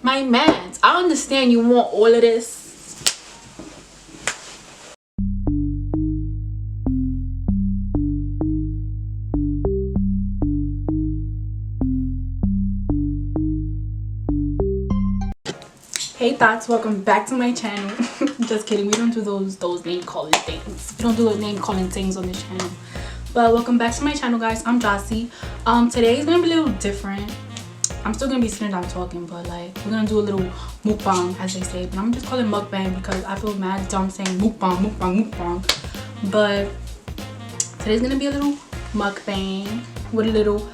My mans, I understand you want all of this. Hey thoughts, welcome back to my channel. Just kidding, we don't do those name calling things. We don't do name calling things on this channel. But welcome back to my channel, guys. I'm Jossie. Today is gonna be a little different. I'm still gonna be sitting down talking, but like we're gonna do a little mukbang, as they say. But I'm just calling mukbang because I feel mad dumb saying mukbang. But today's gonna be a little mukbang with a little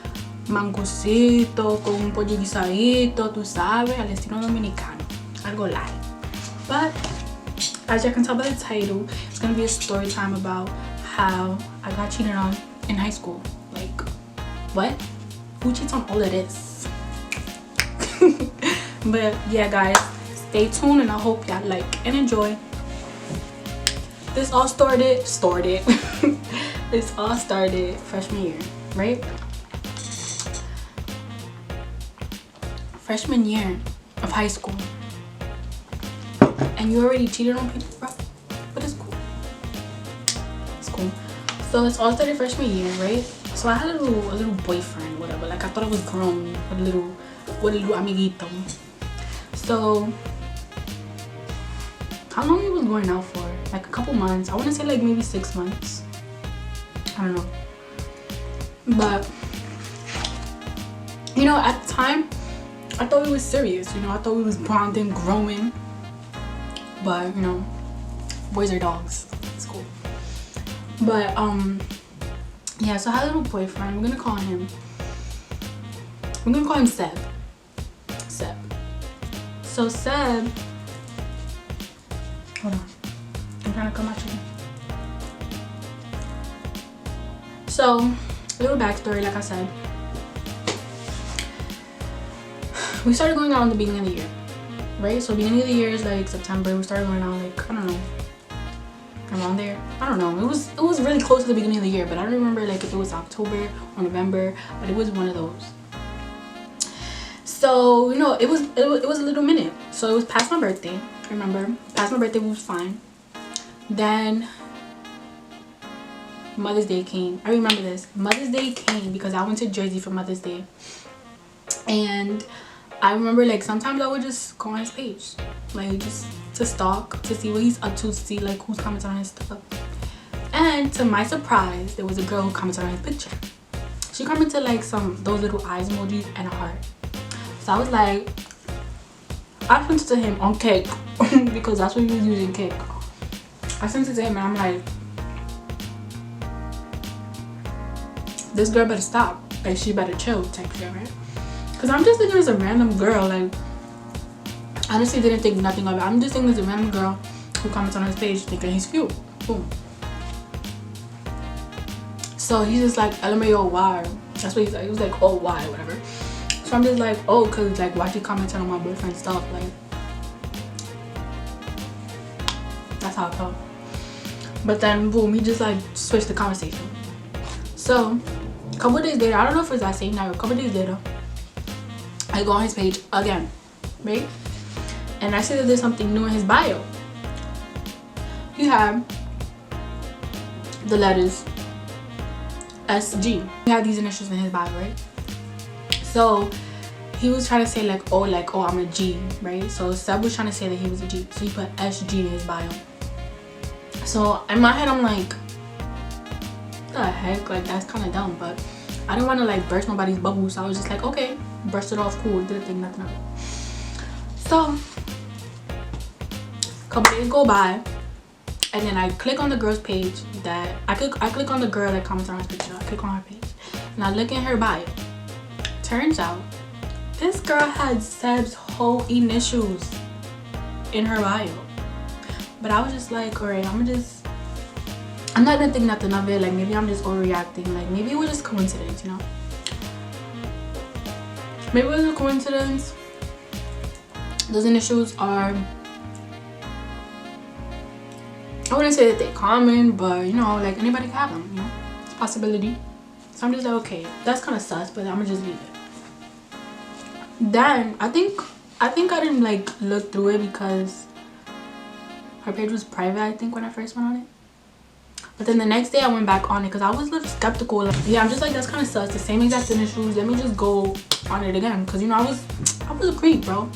mangosito con pollo guisadito, tú sabes, al estilo dominicano. Algo light. But as you can tell by the title, it's gonna be a story time about how I got cheated on in high school. Like, what? Who cheats on all of this? But yeah, guys, stay tuned and I hope y'all like and enjoy. This all started this all started freshman year, right? Freshman year of high school. And you already cheated on people, bro? But it's cool. It's cool. So it's all started freshman year, right? So I had a little boyfriend, whatever. Like I thought I was grown with a little amiguito. So how long it was going out for? Like a couple months. I want to say like maybe 6 months. I don't know. But you know, at the time I thought it was serious. You know, I thought we was bonding, growing. But you know, boys are dogs. It's cool. But yeah, so I had a little boyfriend. We're gonna call him Seb. So Seb, hold on, I'm trying to come at you. So a little backstory, like I said, we started going out in the beginning of the year, right? So beginning of the year is like September. We started going out like, I don't know, around there. I don't know. It was really close to the beginning of the year, but I don't remember like if it was October or November, but it was one of those. So you know, it was a little minute. So it was past my birthday. Remember, past my birthday, we was fine. Then Mother's Day came. I remember this. Mother's Day came because I went to Jersey for Mother's Day, and I remember like sometimes I would just go on his page, like just to stalk, to see what he's up to see like who's commenting on his stuff. And to my surprise, there was a girl who commented on his picture. She commented like those little eyes emojis and a heart. So I was like, I sent it to him on cake because that's what he was using, cake. I sent it to him and I'm like, this girl better stop, like she better chill type shit, right? Because I'm just thinking it's a random girl, like honestly didn't think nothing of it. I'm just thinking it's a random girl who comments on his page thinking he's cute. Boom. So he's just like, LMAO, why? That's what he's like. He was like, oh, why, whatever. So I'm just like, oh, cause like why she commenting on my boyfriend's stuff? Like that's how I felt. But then boom, he just like switched the conversation. So a couple days later, I don't know if it's that same night or a couple days later, I go on his page again, right? And I see that there's something new in his bio. You have the letters SG. He had these initials in his bio, right? So he was trying to say like, oh, I'm a G, right? So Seb was trying to say that he was a G. So he put SG in his bio. So in my head, I'm like, what the heck? Like, that's kind of dumb. But I didn't want to like burst nobody's bubble. So I was just like, okay, brushed it off, cool, didn't think nothing of it. So a couple days go by. And then I click on the girl's page that, I click on the girl that comments on her picture. I click on her page. And I look in her bio. Turns out this girl had Seb's whole initials in her bio. But I was just like, alright, I'm not gonna think nothing of it. Like maybe I'm just overreacting. Like maybe it was just coincidence, you know? Maybe it was a coincidence. Those initials are, I wouldn't say that they're common, but you know, like anybody can have them, you know? It's a possibility. So I'm just like, okay, that's kind of sus, but I'm gonna just leave it. Then I think I think I didn't like look through it because her page was private, I think, when I first went on it. But then the next day I went back on it because I was a little skeptical. Like, yeah, I'm just like, that's kind of sus. The same exact tennis shoes. Let me just go on it again, because you know I was a creep, bro.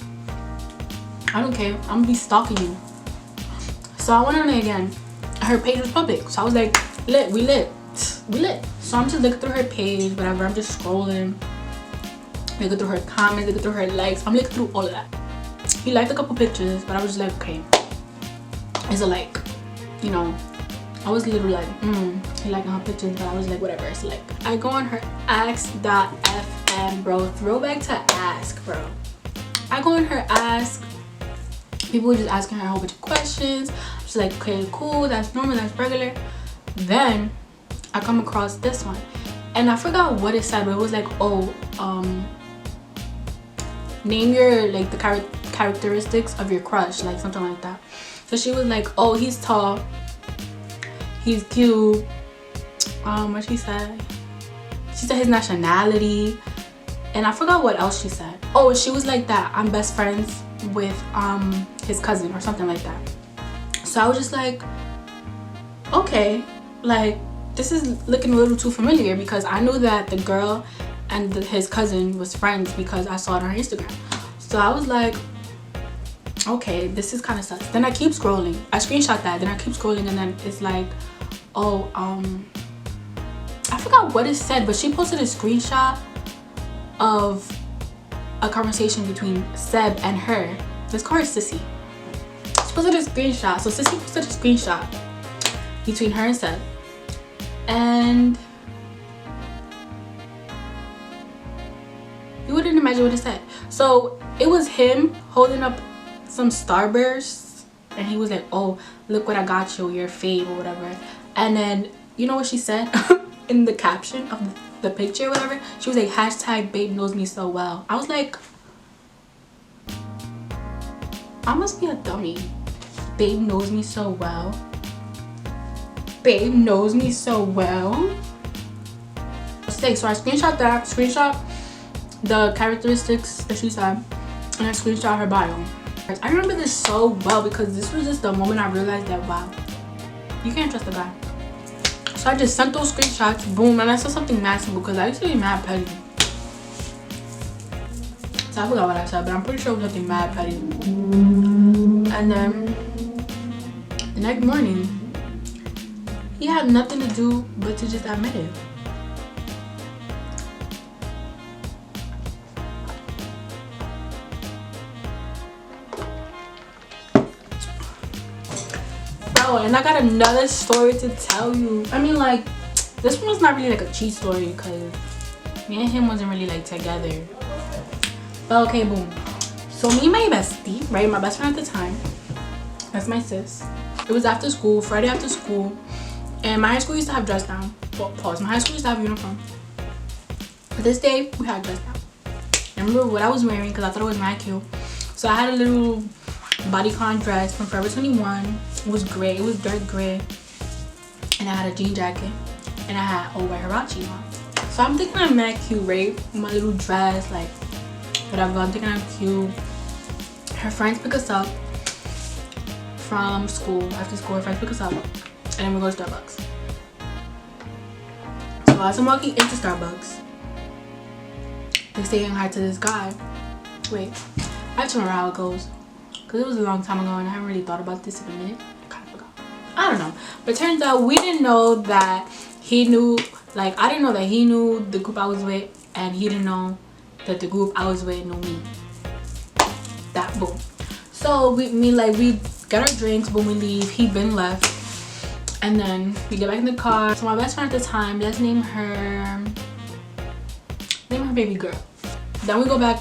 I don't care. I'm gonna be stalking you. So I went on it again. Her page was public, so I was like, lit. We lit. So I'm just looking through her page, whatever. I'm just scrolling, looking through her comments, looking through her likes. I'm looking through all of that. He liked a couple pictures, but I was just like, okay, it's a like, you know. I was literally like, he liking her pictures, but I was like, whatever, it's like. I go on her ask.fm, bro. Throwback to ask, bro. I go on her ask. People were just asking her a whole bunch of questions. She's like, okay, cool, that's normal, that's regular. Then I come across this one, and I forgot what it said, but it was like, oh, name your, like, the characteristics of your crush, like something like that. So she was like, oh, he's tall, he's cute. What she said? She said his nationality, and I forgot what else she said. Oh, she was like that I'm best friends with his cousin or something like that. So I was just like, okay, like, this is looking a little too familiar, because I knew that the girl and his cousin was friends because I saw it on her Instagram. So I was like, okay, this is kind of sus. Then I keep scrolling. I screenshot that, then I keep scrolling, and then it's like, oh, I forgot what it said, but she posted a screenshot of a conversation between Seb and her. Let's call her Sissy. She posted a screenshot. So Sissy posted a screenshot between her and Seb, and you wouldn't imagine what it said. So it was him holding up some Starbursts, and he was like, oh, look what I got you, your fave or whatever. And then you know what she said in the caption of the picture or whatever? She was like, hashtag babe knows me so well. I was like, I must be a dummy. Babe knows me so well. Babe knows me so well. So I screenshot that, screenshot the characteristics that she said, and I screenshot her bio. I remember this so well because this was just the moment I realized that, wow, you can't trust a guy. So I just sent those screenshots, boom, and I said something massive because I used to be mad petty. So I forgot what I said, but I'm pretty sure it was something mad petty. And then the next morning, he had nothing to do but to just admit it. Bro, and I got another story to tell you. I mean, like, this one was not really like a cheat story because me and him wasn't really like together. But okay, boom. So me and my bestie, right, my best friend at the time, that's my sis. It was after school, Friday after school, and my high school used to have dress down. Well, pause. My high school used to have uniform. But this day we had dress down. I remember what I was wearing because I thought it was mad cute. So I had a little bodycon dress from Forever 21. It was gray. It was dark gray, and I had a jean jacket, and I had a white Hirachi on. So I'm thinking I'm mad cute, right? My little dress, like whatever. I'm thinking I'm cute. Her friends pick us up from school. After school, her friends pick us up, and then we go to Starbucks. So as I'm walking into Starbucks, they saying hi to this guy. Wait, I have to remember how it goes because it was a long time ago and I haven't really thought about this in a minute. I kind of forgot. I don't know. But turns out we didn't know that he knew, like, I didn't know that he knew the group I was with, and he didn't know that the group I was with knew me. That boom. So we get our drinks, boom, we leave. He been left. And then we get back in the car. So my best friend at the time, let's name her baby girl. Then we go back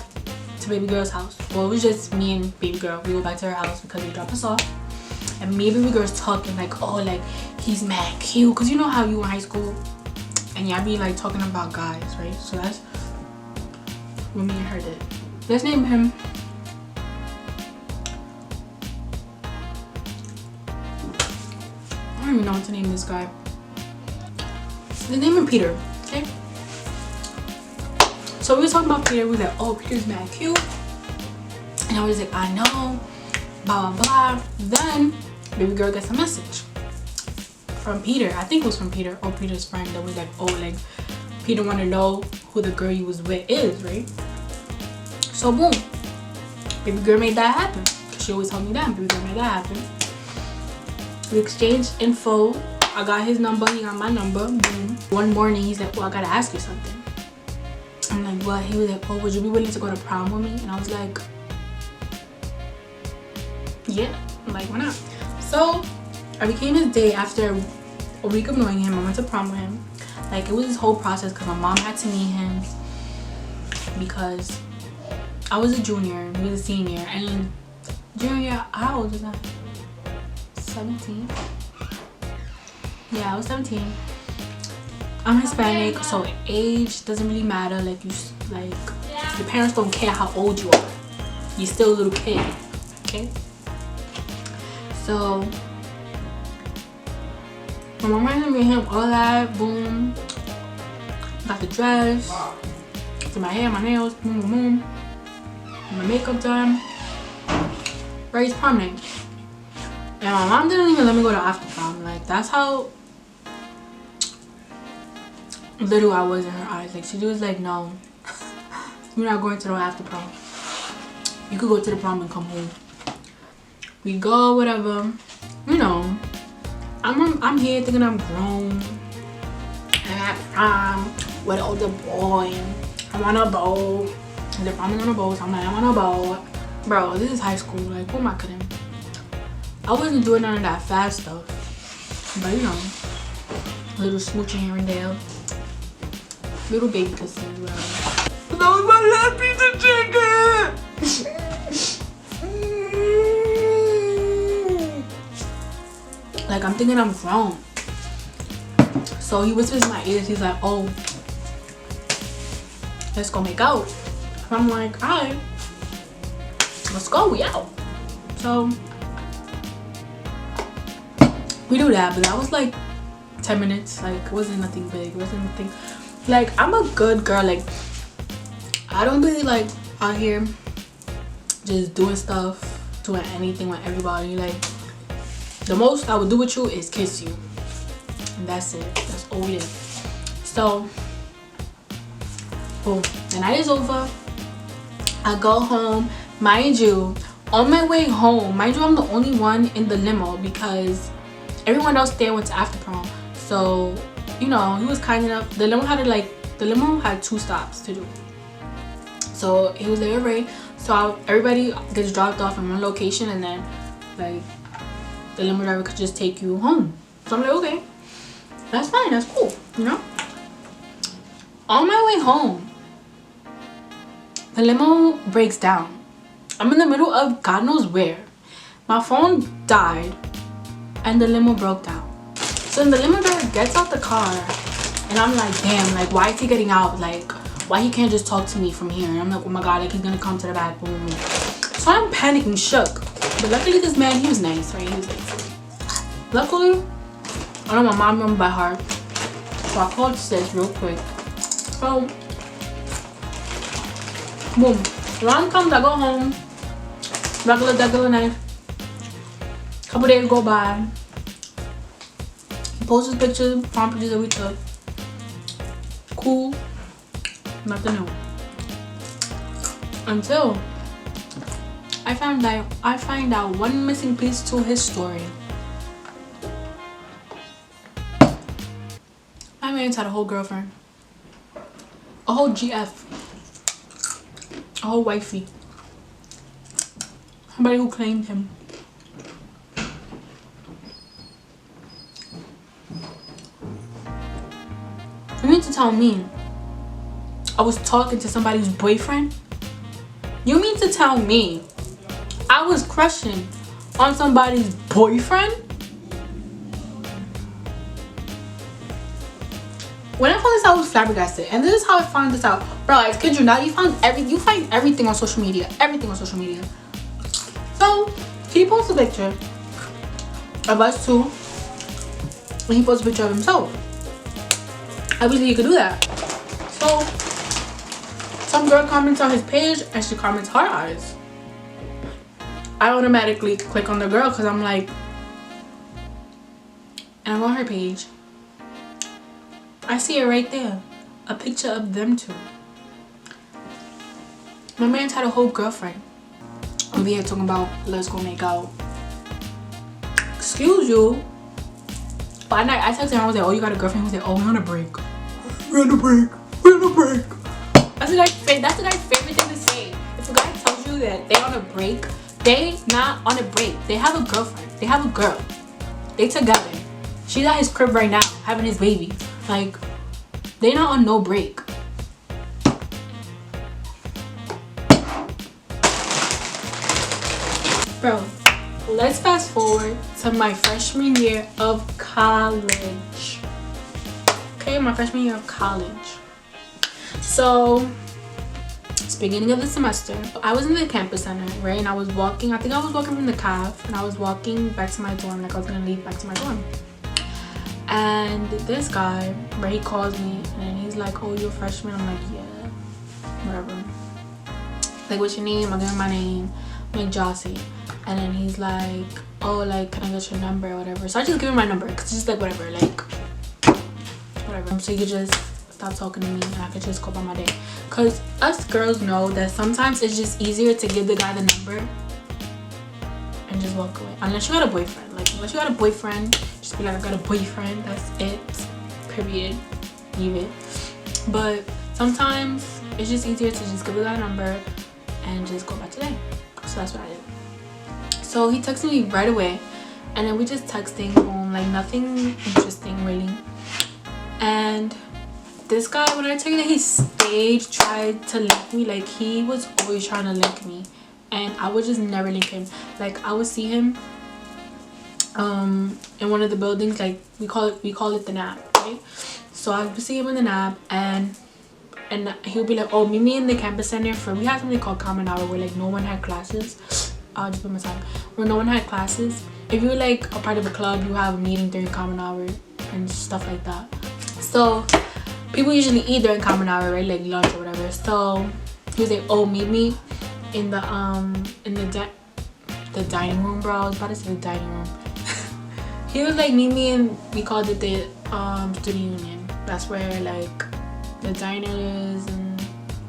to baby girl's house. Well, it was just me and baby girl. We go back to her house because they dropped us off. And me and baby girl's talking like, oh, like, he's mad cute. Because you know how you in high school and y'all be like talking about guys, right? So that's what me and her did. Let's name him I don't even know what to name this guy. Let's name him Peter, okay? So we were talking about Peter. We were like, oh, Peter's mad cute. And And I was like, I know, blah blah blah. Then baby girl gets a message from Peter. I think it was from Peter or Peter's friend that was like, oh, like Peter want to know who the girl you was with is, right? So boom, baby girl made that happen. She always told me that. Baby girl made that happen. We exchanged info. I got his number, he got my number. Boom. One morning he's like, well, I gotta ask you something. I'm like, what? He was like, oh, would you be willing to go to prom with me? And I was like, yeah, like, why not? So I became his date after a week of knowing him. I went to prom with him. Like, it was this whole process because my mom had to meet him because I was a junior and he was a senior. And junior, how old was I? 17. Yeah, I was 17. I'm Hispanic, so age doesn't really matter. Like, your parents don't care how old you are. You're still a little kid, okay? So my mom had to meet him, all that, boom. Got the dress, did my hair, my nails, boom, boom, boom. My makeup done. Raised prom night. And my mom didn't even let me go to after prom. Like, that's how little I was in her eyes. Like, she was like, no, you're not going to the after prom. You could go to the prom and come home. We go, whatever. You know, I'm here thinking I'm grown. And at prom with an older boy. I'm on a boat. And they're promming on a boat. So I'm like, I'm on a boat. Bro, this is high school. Like, who am I kidding? I wasn't doing none of that fast stuff. But you know, a little smooching here and there. Little baby kisses, whatever. That was my last piece of chicken! Like, I'm thinking I'm grown. So he whispers in my ears, he's like, oh, let's go make out. I'm like, alright, let's go, we out. So we do that, but that was like 10 minutes. Like, it wasn't nothing big. It wasn't nothing. Like, I'm a good girl. Like, I don't really like out here just doing stuff, doing anything with everybody. Like, the most I would do with you is kiss you, and that's it. That's all it is. So boom, the night is over. I go home. Mind you, on my way home, mind you, I'm the only one in the limo because everyone else there went to after prom. So, you know, he was kind enough. The limo had 2 stops to do. So he was like, alright. So everybody gets dropped off in one location, and then like the limo driver could just take you home. So I'm like, okay, that's fine, that's cool, you know. On my way home, the limo breaks down. I'm in the middle of God knows where. My phone died and the limo broke down. So then the limo driver gets out the car and I'm like, damn, like, why is he getting out? Like, why he can't just talk to me from here? And I'm like, oh my god, like, he's gonna come to the back, boom, boom. So I'm panicking, shook. But luckily this man, he was nice, right? He was nice. Luckily, I know my mom remembered by heart. So I called sis real quick. So boom, around comes, I go home, regular night. Couple days go by. He posts his pictures, prom pictures that we took. Cool, nothing new. Until I find out one missing piece to his story. My man's had a whole girlfriend, a whole GF, a whole wifey, somebody who claimed him. You mean to tell me I was talking to somebody's boyfriend? You mean to tell me I was crushing on somebody's boyfriend? When I found this out, I was flabbergasted. And this is how I found this out. Bro, I kid you not, you find everything on social media. Everything on social media. So he posts a picture of us two, and he posts a picture of himself. Obviously you could do that. So some girl comments on his page and she comments heart eyes. I automatically click on the girl because I'm like, and I go on her page. I see it right there, a picture of them two. My man's had a whole girlfriend. Over here talking about let's go make out. Excuse you. But I texted him. I was like, oh, you got a girlfriend? He was like, oh, we're on a break. We're on a break. We're on a break. That's the guy's favorite thing to say. If a guy tells you that they on a break, they not on a break. They have a girlfriend. They have a girl. They together. She's at his crib right now having his baby. Like, they not on no break. Bro, let's fast forward to my freshman year of college. Okay, my freshman year of college. So, it's beginning of the semester. I was in the campus center, right? And I was walking, I think I was walking from the caf, and I was walking back to my dorm, like I was gonna leave back to my dorm. And this guy, right, he calls me, and he's like, oh, you're a freshman? I'm like, yeah, whatever. Like, what's your name? I give him my name. I'm like, Jossie. And then he's like, oh, like, can I get your number or whatever? So I just give him my number, because it's just like, whatever, like, whatever. So you could just stop talking to me and I could just go about my day. Because us girls know that sometimes it's just easier to give the guy the number and just walk away. Unless you got a boyfriend. Like, unless you got a boyfriend, just be like, I got a boyfriend. That's it. Period. Leave it. But sometimes it's just easier to just give the guy a number and just go back to day. So that's what I did. So he texted me right away, and then we just texting on, like, nothing interesting really. And this guy, when I tell you that he tried to link me, like, he was always trying to link me, and I would just never link him. Like, I would see him in one of the buildings, like we call it the NAP, right? So I would see him in the NAP, and he'll be like, oh, meet me in the campus center for, we had something called common hour where, like, no one had classes. I'll just put my time. Where no one had classes. If you're like a part of a club, you have a meeting during common hour and stuff like that. So people usually eat during common hour, right? Like lunch or whatever. So he was like, oh, meet me in the dining room, bro. I was about to say the dining room. He was like, meet me in, we called it the student union. That's where like the diner is and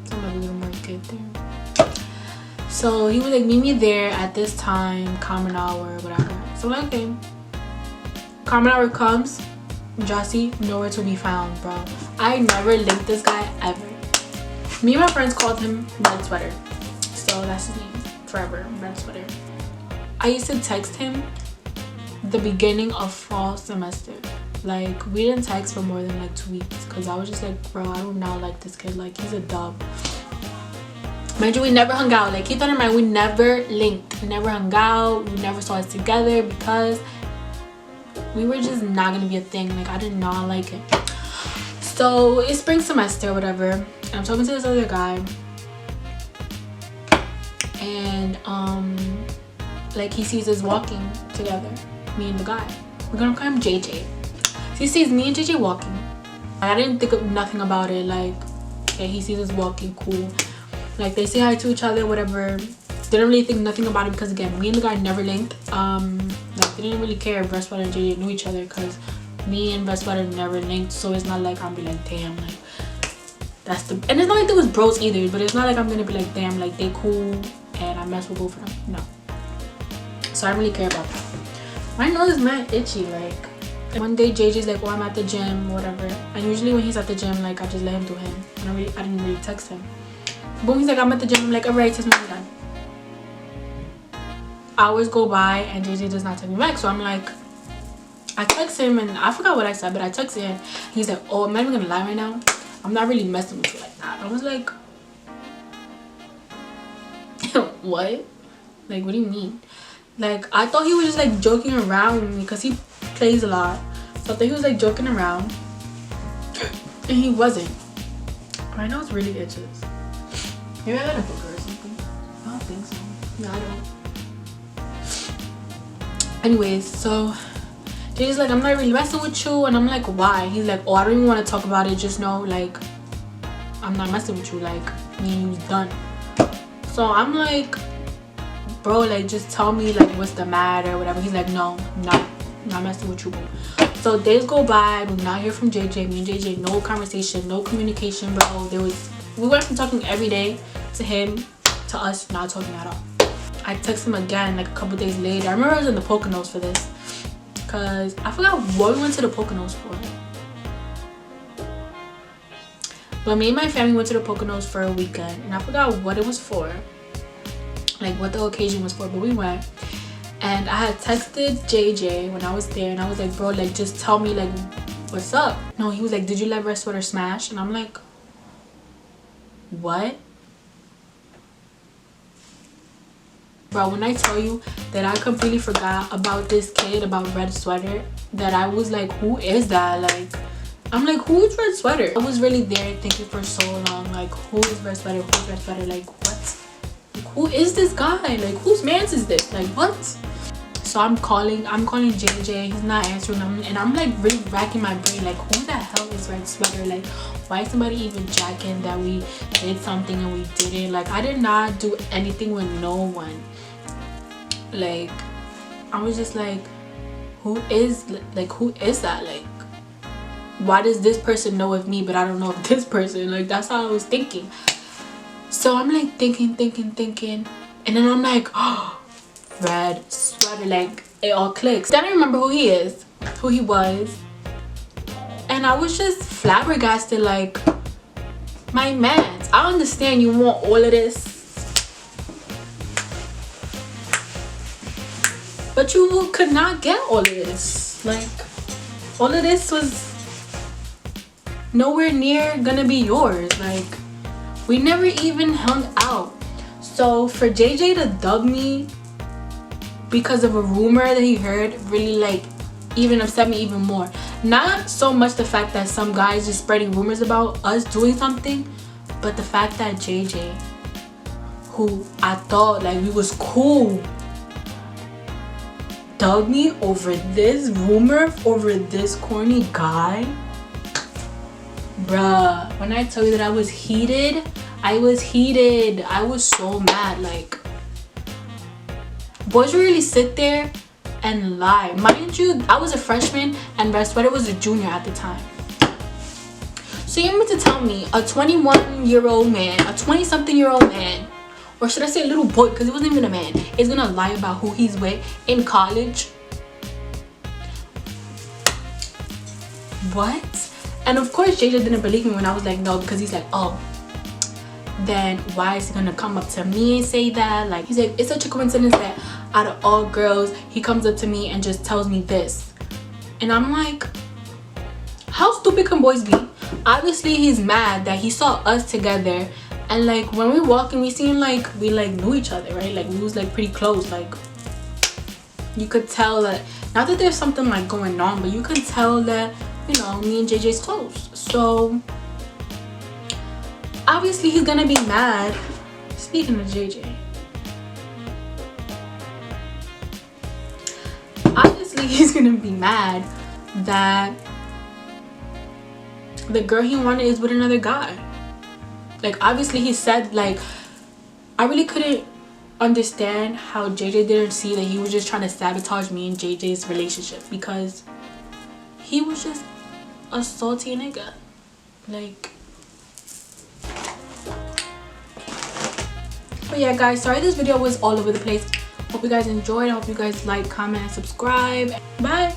some other little market there. So he was like, meet me there at this time, common hour, whatever. So I'm like, okay. Common hour comes, Jossie, nowhere to be found, bro. I never linked this guy ever. Me and my friends called him Red Sweater. So that's his name, forever, Red Sweater. I used to text him the beginning of fall semester. Like, we didn't text for more than like 2 weeks because I was just like, bro, I do not like this kid. Like, he's a dub. Mind you, we never hung out. Like, keep that in mind, we never linked. We never hung out. We never saw us together because we were just not gonna be a thing. Like, I did not like it. So it's spring semester, whatever, and I'm talking to this other guy, and like, he sees us walking together, me and the guy. We're gonna call him JJ. So he sees me and JJ walking. I didn't think of nothing about it. Like, okay, he sees us walking, cool. Like, they say hi to each other, whatever. Didn't really think nothing about it because, again, me and the guy never linked. Like, they didn't really care if Vespada and JJ knew each other because me and Vespada never linked. So it's not like I'm be like, damn, like, that's the, and it's not like they was bros either, but it's not like I'm gonna be like, damn, like, they cool and I mess with both of them. No. So I don't really care about that. My nose is mad itchy. Like, one day JJ's like, oh, I'm at the gym, whatever. And usually when he's at the gym, like, I just let him do him. I didn't really text him. Boom, he's like, I'm at the gym. I'm like, alright, text me when you're done. Hours go by and JJ does not text me back. So I'm like, I text him and I forgot what I said, but I texted him. He's like, oh, I'm not even gonna lie right now, I'm not really messing with you like that. I was like, what? Like, what do you mean? Like, I thought he was just like joking around with me because he plays a lot. So I thought he was like joking around, and he wasn't. My nose really itches. Maybe I got a booger or something. I don't think so. No, I don't. Anyways, so JJ's like, I'm not really messing with you, and I'm like, why? He's like, oh, I don't even want to talk about it. Just know, like, I'm not messing with you. Like, me and you's done. So I'm like, bro, like just tell me like what's the matter or whatever. He's like, no, not messing with you, bro. So days go by, we not hear from JJ. Me and JJ, no conversation, no communication, bro. We went from talking every day to him to us not talking at all. I text him again like a couple days later. I remember I was in the Poconos for this, because I forgot what we went to the Poconos for. But me and my family went to the Poconos for a weekend, and I forgot what it was for, like what the occasion was for, but we went. And I had texted JJ when I was there, and I was like, bro, like just tell me like what's up. No, he was like, did you let Red Sweater smash? And I'm like, what? Bro, when I tell you that I completely forgot about this kid, about Red Sweater, that I was like, who is that? Like, I'm like, who is Red Sweater? I was really there thinking for so long, like, who is Red Sweater? Who's Red Sweater? Like, what? Like, who is this guy? Like, whose mans is this? Like, what? So I'm calling JJ. He's not answering them, and I'm like really racking my brain, like, who the hell is Red Sweater? Like, why is somebody even jacking that we did something and we didn't? Like, I did not do anything with no one. Like, I was just like, who is that? Like, why does this person know of me but I don't know of this person? Like, that's how I was thinking. So I'm like thinking, and then I'm like, oh, Red Sweater. Like, it all clicks. Then I remember who he was, and I was just flabbergasted. Like, my man, I understand you want all of this, but you could not get all of this. Like, all of this was nowhere near gonna be yours. Like, we never even hung out. So for JJ to dub me because of a rumor that he heard really like even upset me even more. Not so much the fact that some guys just spreading rumors about us doing something, but the fact that JJ, who I thought like we was cool, dug me over this rumor, over this corny guy. Bruh, when I tell you that I was heated, I was so mad. Like, boys really sit there and lie. Mind you, I was a freshman and Red Sweater was a junior at the time. So you mean to tell me a 21-year-old man, a 20-something-year-old man, or should I say a little boy, because it wasn't even a man, is gonna lie about who he's with in college? What? And of course JJ didn't believe me when I was like, no, because he's like, oh, then why is he gonna come up to me and say that? Like, he's like, it's such a coincidence that out of all girls he comes up to me and just tells me this. And I'm like, how stupid can boys be? Obviously he's mad that he saw us together, and like when we walking we seemed like we like knew each other, right? Like we was like pretty close. Like, you could tell that, not that there's something like going on, but you could tell that, you know, me and JJ's close. So obviously he's gonna be mad. Speaking of JJ, obviously he's gonna be mad that the girl he wanted is with another guy. Like, obviously he said, like, I really couldn't understand how JJ didn't see that he was just trying to sabotage me and JJ's relationship, because he was just a salty nigga. Like, but yeah guys, sorry this video was all over the place. Hope you guys enjoyed. I hope you guys like, comment, and subscribe. Bye.